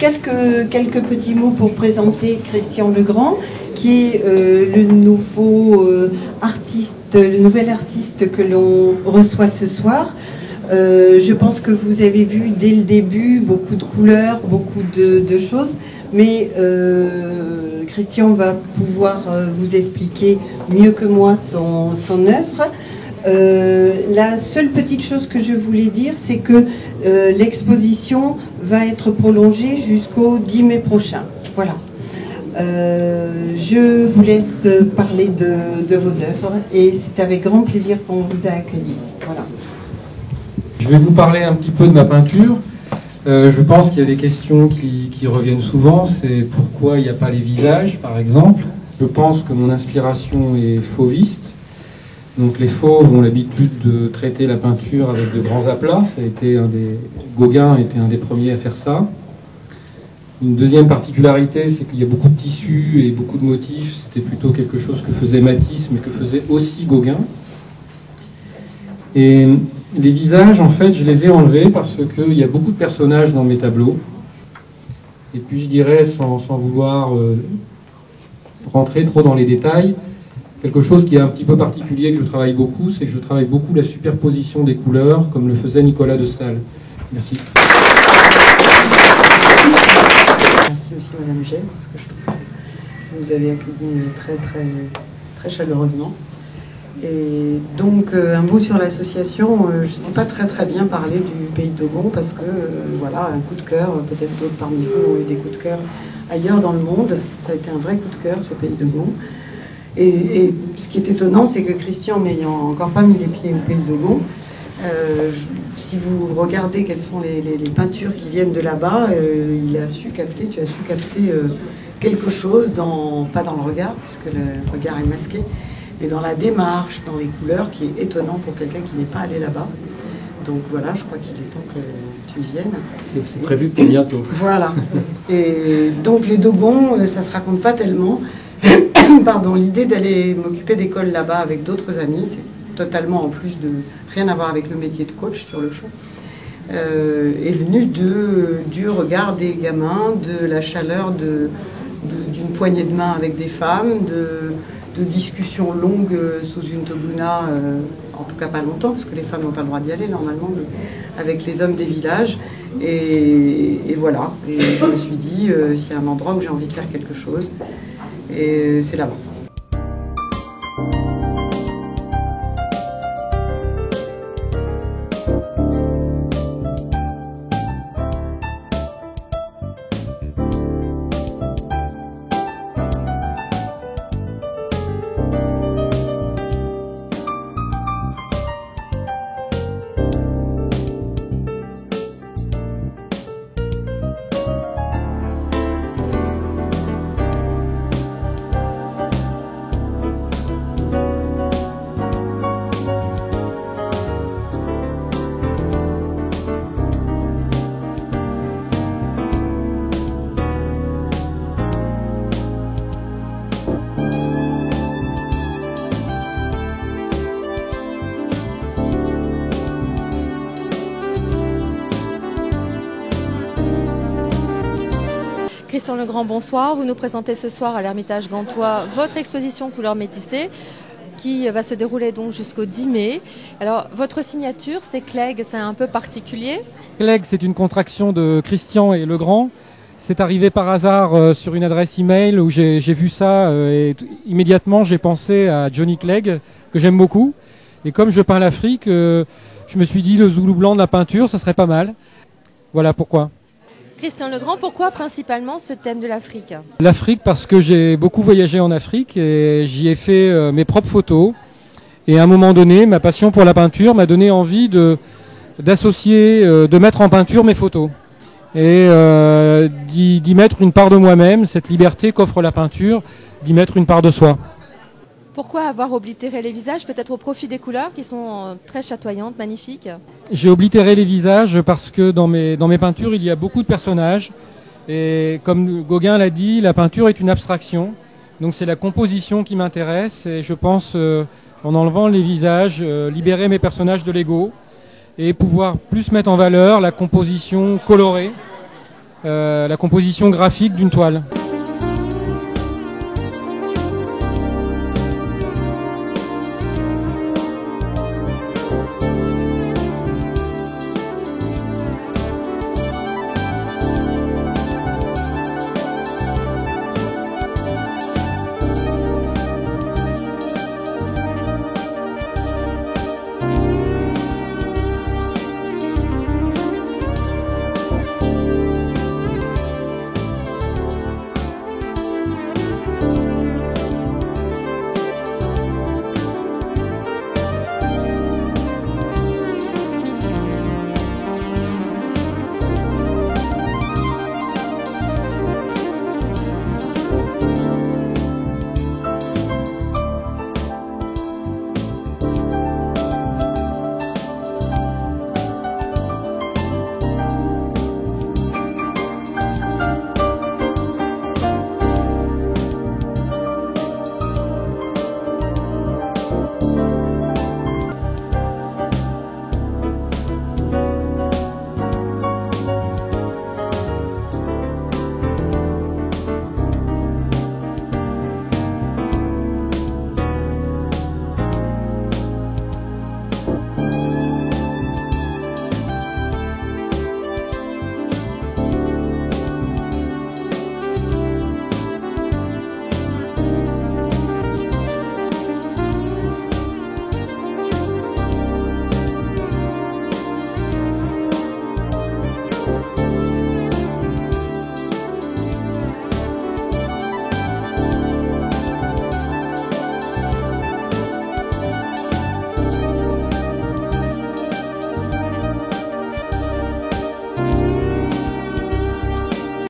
quelques petits mots pour présenter Christian Legrand, qui est le nouvel artiste que l'on reçoit ce soir. Je pense que vous avez vu dès le début beaucoup de couleurs, beaucoup de choses, mais Christian va pouvoir vous expliquer mieux que moi son œuvre. La seule petite chose que je voulais dire, c'est que l'exposition va être prolongée jusqu'au 10 mai prochain. Voilà. Je vous laisse parler de vos œuvres et c'est avec grand plaisir qu'on vous a accueillis. Voilà. Je vais vous parler un petit peu de ma peinture. Je pense qu'il y a des questions qui reviennent souvent. C'est pourquoi il n'y a pas les visages, par exemple. Je pense que mon inspiration est fauviste. Donc les fauves ont l'habitude de traiter la peinture avec de grands aplats. Gauguin était un des premiers à faire ça. Une deuxième particularité, c'est qu'il y a beaucoup de tissus et beaucoup de motifs. C'était plutôt quelque chose que faisait Matisse, mais que faisait aussi Gauguin. Et les visages, en fait, je les ai enlevés parce qu'il y a beaucoup de personnages dans mes tableaux. Et puis je dirais, sans vouloir rentrer trop dans les détails, quelque chose qui est un petit peu particulier, que je travaille beaucoup, c'est que je travaille beaucoup la superposition des couleurs, comme le faisait Nicolas de Staël. Merci. Merci aussi Madame G, parce que je trouve que vous avez accueilli très, très, très chaleureusement. Et donc, un mot sur l'association. Je ne sais pas très bien parler du Pays de Dogon, parce que, voilà, un coup de cœur, peut-être d'autres parmi vous ont eu des coups de cœur ailleurs dans le monde. Ça a été un vrai coup de cœur, ce Pays de Dogon. Et ce qui est étonnant, c'est que Christian, n'ayant encore pas mis les pieds au Pays de Dogon, si vous regardez quelles sont les peintures qui viennent de là-bas, tu as su capter quelque chose, pas dans le regard, puisque le regard est masqué, mais dans la démarche, dans les couleurs, qui est étonnant pour quelqu'un qui n'est pas allé là-bas. Donc voilà, je crois qu'il est temps que tu y viennes. C'est prévu pour bientôt. Voilà. Et donc les Dogons, ça se raconte pas tellement. Pardon, l'idée d'aller m'occuper d'école là-bas avec d'autres amis, c'est totalement en plus de rien à voir avec le métier de coach sur le fond, est venue du regard des gamins, de la chaleur d'une poignée de main avec des femmes, de discussions longues sous une toguna, en tout cas pas longtemps, parce que les femmes n'ont pas le droit d'y aller normalement, mais avec les hommes des villages. Et voilà, et je me suis dit, s'il y a un endroit où j'ai envie de faire quelque chose, et c'est là-bas. Christian Legrand, bonsoir. Vous nous présentez ce soir à l'Ermitage Gantois votre exposition Couleurs métissées qui va se dérouler donc jusqu'au 10 mai. Alors, votre signature, c'est Clegg, c'est un peu particulier. Clegg, c'est une contraction de Christian et Legrand. C'est arrivé par hasard sur une adresse email où j'ai vu ça et immédiatement j'ai pensé à Johnny Clegg, que j'aime beaucoup. Et comme je peins l'Afrique, je me suis dit le Zoulou blanc de la peinture, ça serait pas mal. Voilà pourquoi. Christian Legrand, pourquoi principalement ce thème de l'Afrique? L'Afrique parce que j'ai beaucoup voyagé en Afrique et j'y ai fait mes propres photos. Et à un moment donné, ma passion pour la peinture m'a donné envie d'associer, de mettre en peinture mes photos. Et d'y mettre une part de moi-même, cette liberté qu'offre la peinture, d'y mettre une part de soi. Pourquoi avoir oblitéré les visages, peut-être au profit des couleurs qui sont très chatoyantes, magnifiques? J'ai oblitéré les visages parce que dans mes peintures, il y a beaucoup de personnages. Et comme Gauguin l'a dit, la peinture est une abstraction. Donc c'est la composition qui m'intéresse. Et je pense, en enlevant les visages, libérer mes personnages de l'ego et pouvoir plus mettre en valeur la composition colorée la composition graphique d'une toile.